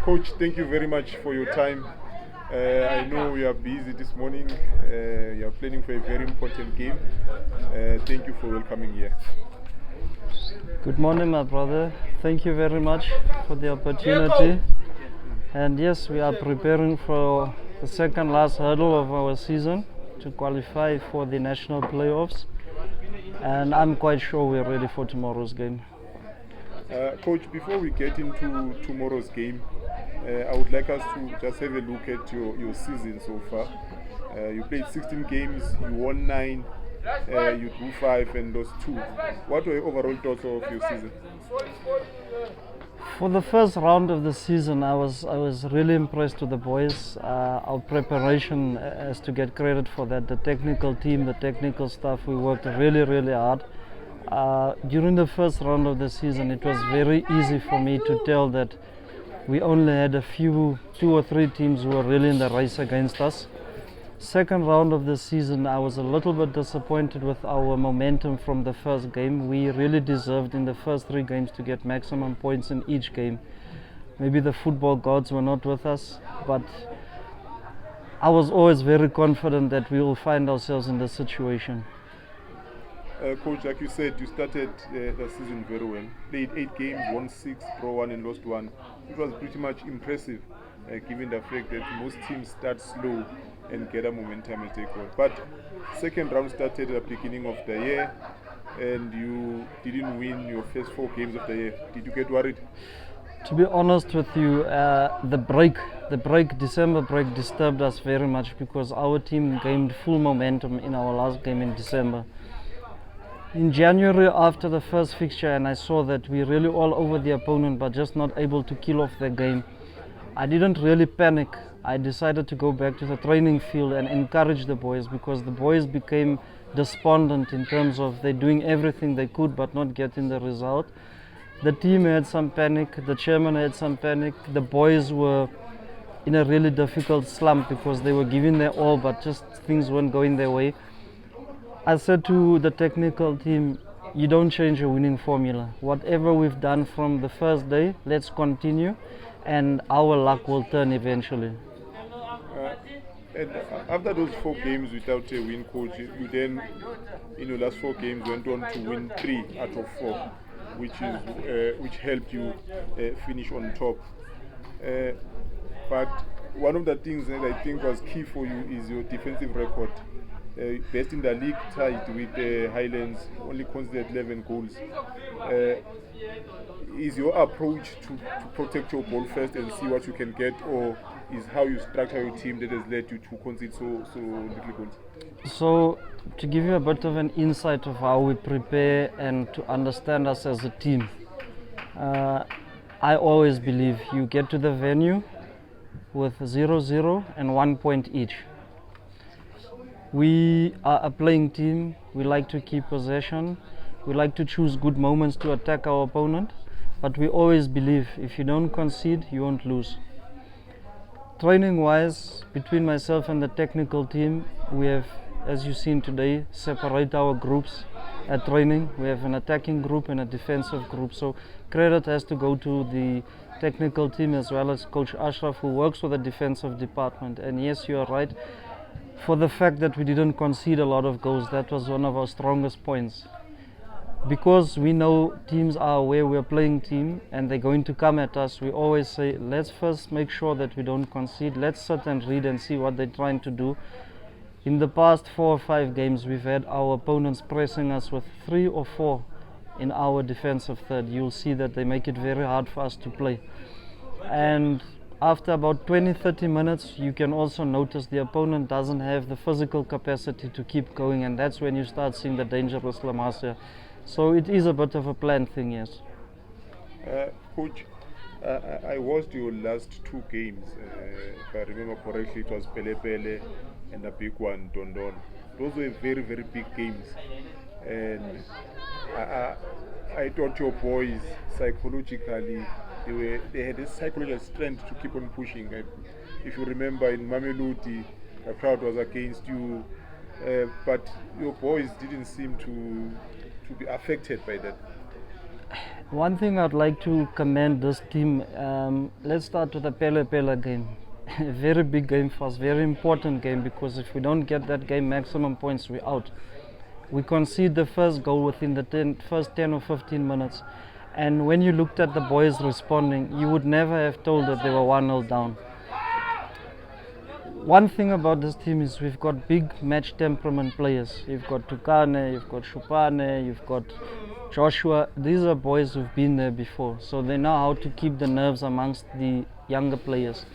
Coach, thank you very much for your time. I know you are busy this morning. You are planning for a very important game. Thank you for welcoming here. Good morning, my brother. Thank you very much for the opportunity. And yes, we are preparing for the second last hurdle of our season to qualify for the national playoffs. And I'm quite sure we're ready for tomorrow's game. Coach, before we get into tomorrow's game, I would like us to just have a look at your season so far. You played 16 games, you won 9, you drew 5 and lost 2. What were your overall thoughts of your season? For the first round of the season, I was really impressed with the boys. Our preparation has to get credit for that. The technical team, the technical staff, we worked really hard. During the first round of the season, it was very easy for me to tell that we only had a few, 2 or 3 teams who were really in the race against us. Second round of the season, I was a little bit disappointed with our momentum from the first game. We really deserved in the first 3 games to get maximum points in each game. Maybe the football gods were not with us, but I was always very confident that we will find ourselves in this situation. Coach, like you said, you started the season very well. Played 8 games, won 6, draw 1 and lost 1. It was pretty much impressive, given the fact that most teams start slow and gather momentum as they go. But second round started at the beginning of the year and you didn't win your first 4 games of the year. Did you get worried? To be honest with you, December break disturbed us very much because our team gained full momentum in our last game in December. In January, after the first fixture, and I saw that we really all over the opponent but just not able to kill off the game, I didn't really panic. I decided to go back to the training field and encourage the boys because the boys became despondent in terms of they doing everything they could but not getting the result. The team had some panic, the chairman had some panic, the boys were in a really difficult slump because they were giving their all but just things weren't going their way. I said to the technical team, you don't change a winning formula. Whatever we've done from the first day, let's continue and our luck will turn eventually. And after those 4 games without a win, coach, you then, in your last 4 games, went on to win 3 out of 4, which helped you finish on top. But one of the things that I think was key for you is your defensive record. Best in the league, tied with Highlands, only conceded 11 goals. Is your approach to protect your ball first and see what you can get, or is how you structure your team that has led you to concede so little goals? So, to give you a bit of an insight of how we prepare and to understand us as a team, I always believe you get to the venue with 0-0 and 1 point each. We are a playing team, we like to keep possession, we like to choose good moments to attack our opponent, but we always believe if you don't concede, you won't lose. Training wise, between myself and the technical team, we have, as you've seen today, separate our groups at training. We have an attacking group and a defensive group, so credit has to go to the technical team as well as Coach Ashraf, who works with the defensive department. And yes, you are right. For the fact that we didn't concede a lot of goals, that was one of our strongest points. Because we know teams are aware we're a playing team and they're going to come at us, we always say, let's first make sure that we don't concede. Let's sit and read and see what they're trying to do. In the past 4 or 5 games, we've had our opponents pressing us with 3 or 4 in our defensive third. You'll see that they make it very hard for us to play. And after about 20-30 minutes, you can also notice the opponent doesn't have the physical capacity to keep going, and that's when you start seeing the dangerous Masia. So it is a bit of a planned thing, yes. Coach, I watched your last 2 games. If I remember correctly, it was Pele and the big one, Dondon. Those were very big games. And I thought your boys psychologically, they had this psychological strength to keep on pushing. If you remember in Mamelodi, the crowd was against you, but your boys didn't seem to be affected by that. One thing I'd like to commend this team, let's start with the Pele Pele game. A very big game for us, very important game, because if we don't get that game maximum points, we're out. We concede the first goal within the first 10 or 15 minutes. And when you looked at the boys responding, you would never have told that they were 1-0 down. One thing about this team is we've got big match temperament players. You've got Tukane, you've got Shupane, you've got Joshua. These are boys who've been there before, so they know how to keep the nerves amongst the younger players.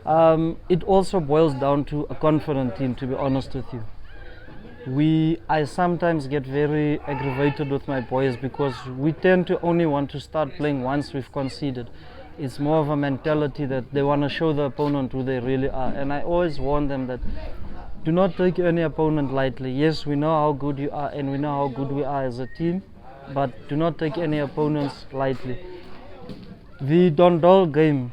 It also boils down to a confident team, to be honest with you. I sometimes get very aggravated with my boys because we tend to only want to start playing once we've conceded. It's more of a mentality that they want to show the opponent who they really are. And I always warn them that do not take any opponent lightly. Yes, we know how good you are and we know how good we are as a team, but do not take any opponents lightly. The Dondol game,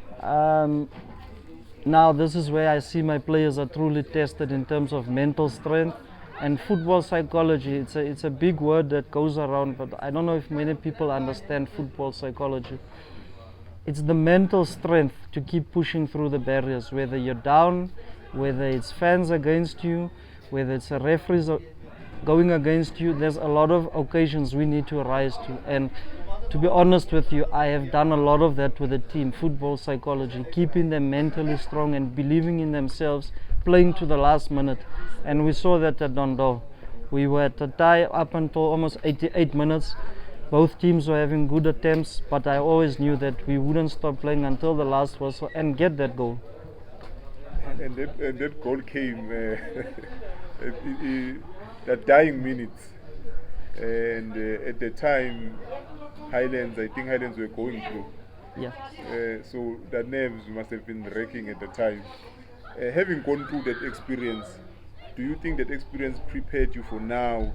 now this is where I see my players are truly tested in terms of mental strength and football psychology. It's a big word that goes around, but I don't know if many people understand football psychology. It's the mental strength to keep pushing through the barriers, whether you're down, whether it's fans against you, whether it's a referees going against you. There's a lot of occasions we need to rise to, and to be honest with you, I have done a lot of that with the team. Football psychology, keeping them mentally strong and believing in themselves, playing to the last minute. And we saw that at Dondol. We were at a tie up until almost 88 minutes. Both teams were having good attempts, but I always knew that we wouldn't stop playing until the last whistle and get that goal. And that goal came at dying minutes. And at the time, I think Highlands were going through. Yeah. So the nerves must have been wrecking at the time. Having gone through that experience, do you think that experience prepared you for now,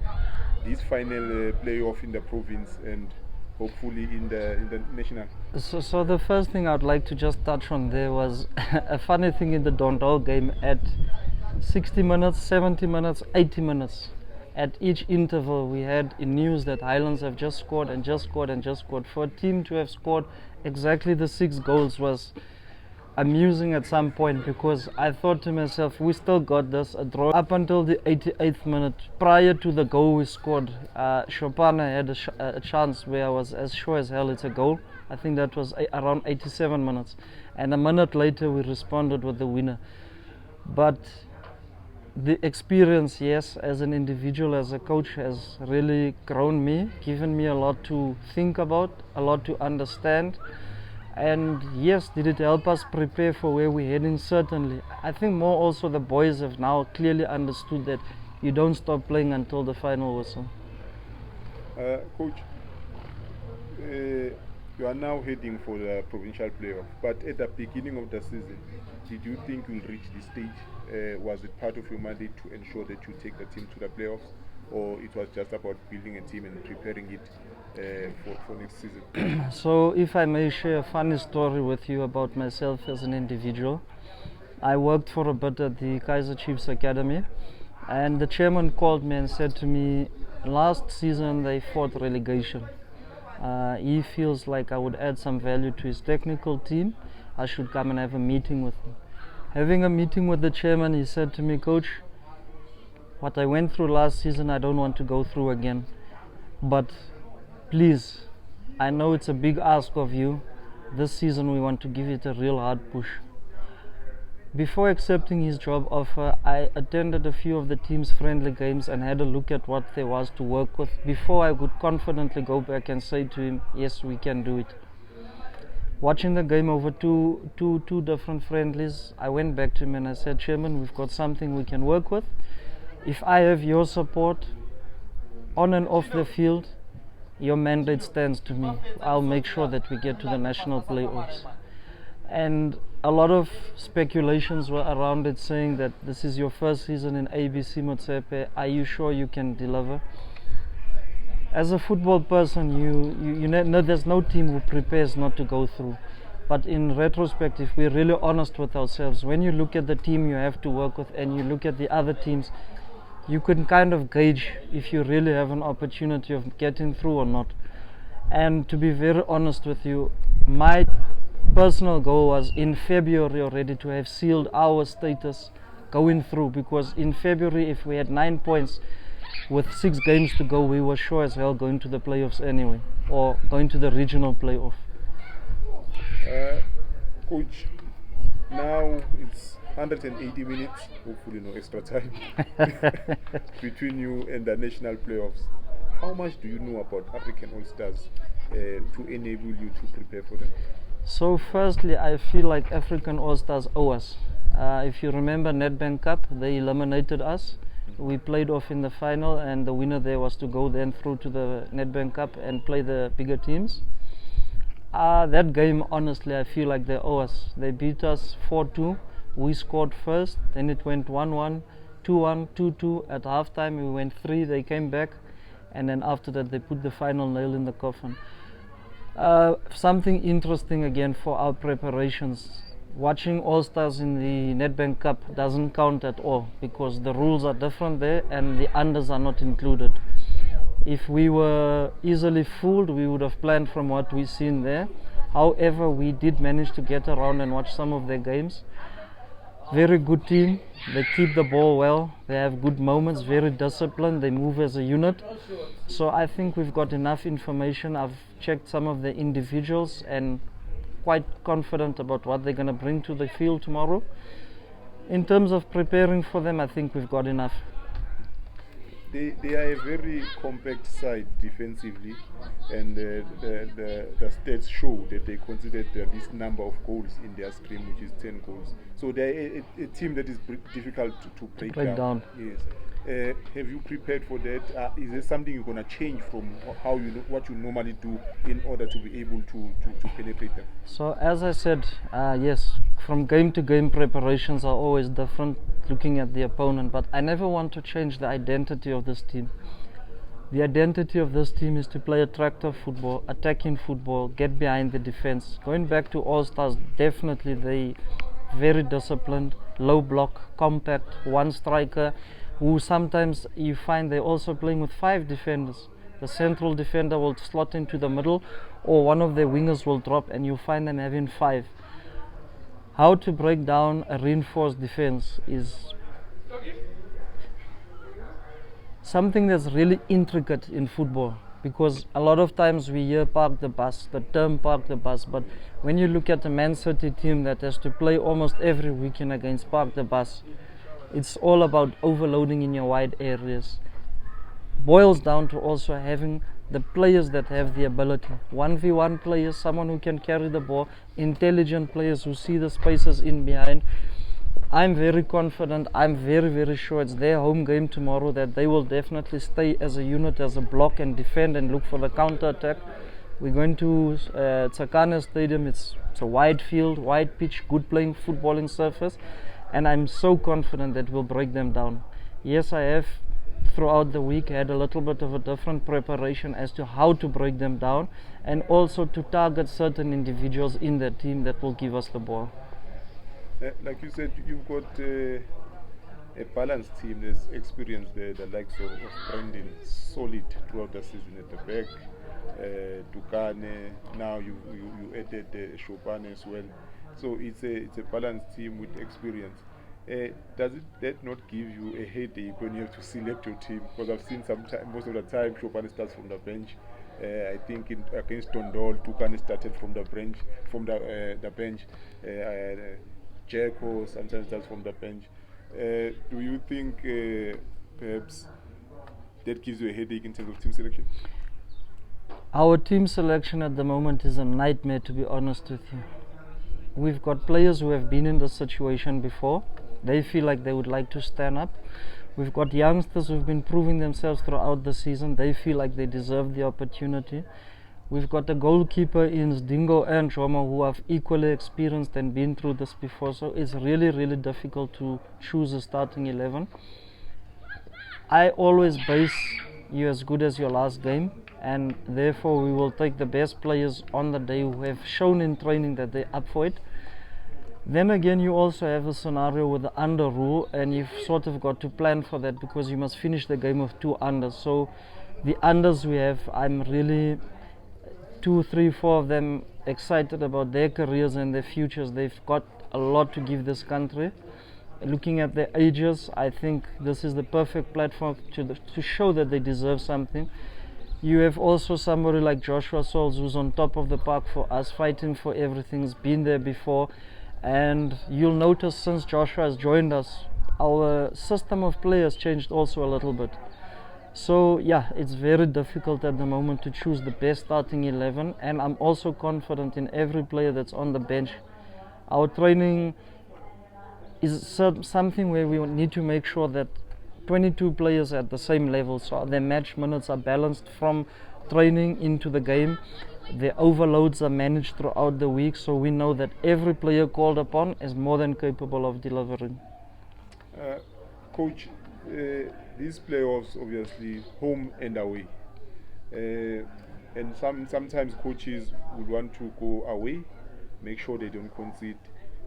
this final playoff in the province and hopefully in the national? So the first thing I'd like to just touch on there was a funny thing in the Dondol game. At 60 minutes, 70 minutes, 80 minutes, at each interval we had in news that Highlands have just scored and just scored and just scored. For a team to have scored exactly the 6 goals was amusing at some point, because I thought to myself, we still got this, a draw. Up until the 88th minute, prior to the goal we scored, Chopin had a chance where I was as sure as hell it's a goal. I think that was around 87 minutes. And a minute later we responded with the winner. But the experience, yes, as an individual, as a coach, has really grown me, given me a lot to think about, a lot to understand. And yes, did it help us prepare for where we're heading? Certainly. I think more also the boys have now clearly understood that you don't stop playing until the final whistle. Coach, you are now heading for the provincial playoff, but at the beginning of the season, did you think you'll reach this stage? Was it part of your mandate to ensure that you take the team to the playoffs, or it was just about building a team and preparing it for next season? So if I may share a funny story with you about myself as an individual. I worked for a bit at the Kaiser Chiefs Academy, and the chairman called me and said to me, last season they fought relegation. He feels like I would add some value to his technical team. I should come and have a meeting with him. Having a meeting with the chairman, he said to me, Coach, what I went through last season I don't want to go through again, but please, I know it's a big ask of you. This season we want to give it a real hard push. Before accepting his job offer, I attended a few of the team's friendly games and had a look at what there was to work with before I could confidently go back and say to him, yes, we can do it. Watching the game over two different friendlies, I went back to him and I said, Chairman, we've got something we can work with. If I have your support on and off the field, your mandate stands to me. I'll make sure that we get to the national playoffs. And a lot of speculations were around it, saying that this is your first season in ABC Motsepe. Are you sure you can deliver? As a football person, you know there's no team who prepares not to go through. But in retrospect, if we're really honest with ourselves, when you look at the team you have to work with and you look at the other teams, you can kind of gauge if you really have an opportunity of getting through or not. And to be very honest with you, my personal goal was in February already to have sealed our status going through, because in February, if we had 9 points with 6 games to go, we were sure as hell going to the playoffs anyway, or going to the regional playoff. Coach, now it's 180 minutes, hopefully no extra time, between you and the national playoffs. How much do you know about African All-Stars to enable you to prepare for them? So firstly, I feel like African All-Stars owe us. If you remember Nedbank Cup, they eliminated us. We played off in the final, and the winner there was to go then through to the Nedbank Cup and play the bigger teams. That game, honestly, I feel like they owe us. They beat us 4-2. We scored first, then it went 1-1, 2-1, 2-2. At halftime, we went 3. They came back, and then after that, they put the final nail in the coffin. Something interesting again for our preparations. Watching All-Stars in the Nedbank Cup doesn't count at all, because the rules are different there and the unders are not included. If we were easily fooled, we would have planned from what we've seen there. However, we did manage to get around and watch some of their games. Very good team. They keep the ball well. They have good moments, very disciplined. They move as a unit. So I think we've got enough information. I've checked some of the individuals and quite confident about what they're going to bring to the field tomorrow. In terms of preparing for them, I think we've got enough. They are a very compact side defensively, and the stats show that they considered the least number of goals in their scrim, which is 10 goals. So they're a team that is difficult to break down. Yes. Have you prepared for that? Is there something you're going to change from how what you normally do in order to be able to penetrate them? So as I said, yes, from game to game preparations are always different, looking at the opponent, but I never want to change the identity of this team. The identity of this team is to play attractive football, attacking football, get behind the defense. Going back to All-Stars, definitely they very disciplined, low block, compact, one striker, who sometimes you find they're also playing with 5 defenders. The central defender will slot into the middle, or one of their wingers will drop, and you find them having 5. How to break down a reinforced defense is something that's really intricate in football, because a lot of times we hear park the bus, the term park the bus, but when you look at the Man City team that has to play almost every weekend against park the bus, it's all about overloading in your wide areas. Boils down to also having the players that have the ability. 1v1 players, someone who can carry the ball, intelligent players who see the spaces in behind. I'm very confident, I'm very, very sure it's their home game tomorrow that they will definitely stay as a unit, as a block, and defend and look for the counter attack. We're going to Tsakane Stadium. It's a wide field, wide pitch, good playing footballing surface, and I'm so confident that we'll break them down. Yes, I have throughout the week had a little bit of a different preparation as to how to break them down, and also to target certain individuals in the team that will give us the ball. Like you said, you've got a balanced team. There's experience there, the likes of Brendan, solid throughout the season at the back. Tukane, now you added Chopin as well. So it's a balanced team with experience. Does that not give you a headache when you have to select your team? Because I've seen most of the time Chopin starts from the bench. I think against Tondol, Tukane started from the bench. Jericho sometimes starts from the bench. Do you think perhaps that gives you a headache in terms of team selection? Our team selection at the moment is a nightmare, to be honest with you. We've got players who have been in this situation before. They feel like they would like to stand up. We've got youngsters who've been proving themselves throughout the season. They feel like they deserve the opportunity. We've got a goalkeeper in Dingo and Jomo who have equally experienced and been through this before. So it's really, really difficult to choose a starting 11. I always base you as good as your last game, and therefore we will take the best players on the day who have shown in training that they're up for it. Then again, you also have a scenario with the under rule, and you've sort of got to plan for that because you must finish the game with 2 unders. So the unders we have, I'm really 2, 3, 4 of them excited about their careers and their futures. They've got a lot to give this country. Looking at their ages, I think this is the perfect platform to show that they deserve something. You have also somebody like Joshua Souls, who's on top of the park for us, fighting for everything. He's been there before, and you'll notice since Joshua has joined us, our system of players changed also a little bit. So yeah, it's very difficult at the moment to choose the best starting 11, and I'm also confident in every player that's on the bench. Our training is something where we need to make sure that 22 players at the same level, so their match minutes are balanced from training into the game. Their overloads are managed throughout the week, so we know that every player called upon is more than capable of delivering. Coach, these playoffs obviously home and away, and sometimes coaches would want to go away, make sure they don't concede,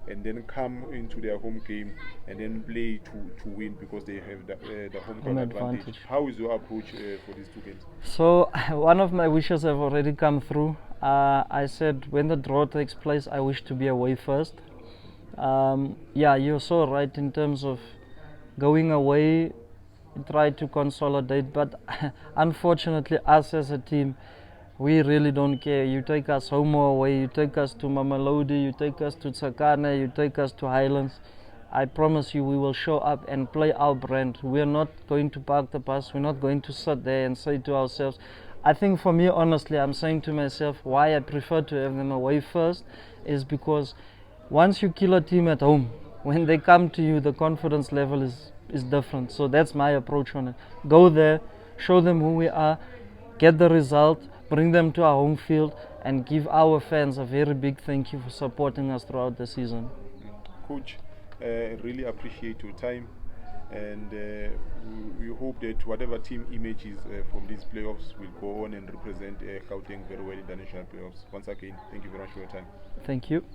and then come into their home game and then play to win because they have the home ground advantage. How is your approach for these two games? So one of my wishes have already come through. I said when the draw takes place, I wish to be away first. Yeah, you're so right in terms of going away, try to consolidate, but unfortunately us as a team, we really don't care. You take us home or away, you take us to Mamelodi, you take us to Tsakane, you take us to Highlands, I promise you we will show up and play our brand. We're not going to park the bus, we're not going to sit there and say to ourselves, I think for me honestly, I'm saying to myself why I prefer to have them away first is because once you kill a team at home, when they come to you, the confidence level is different. So that's my approach on it. Go there, show them who we are, get the result, bring them to our home field, and give our fans a very big thank you for supporting us throughout the season. Coach, really appreciate your time, and we hope that whatever team images from these playoffs will go on and represent Gauteng very well in the national playoffs. Once again, thank you very much for your time. Thank you.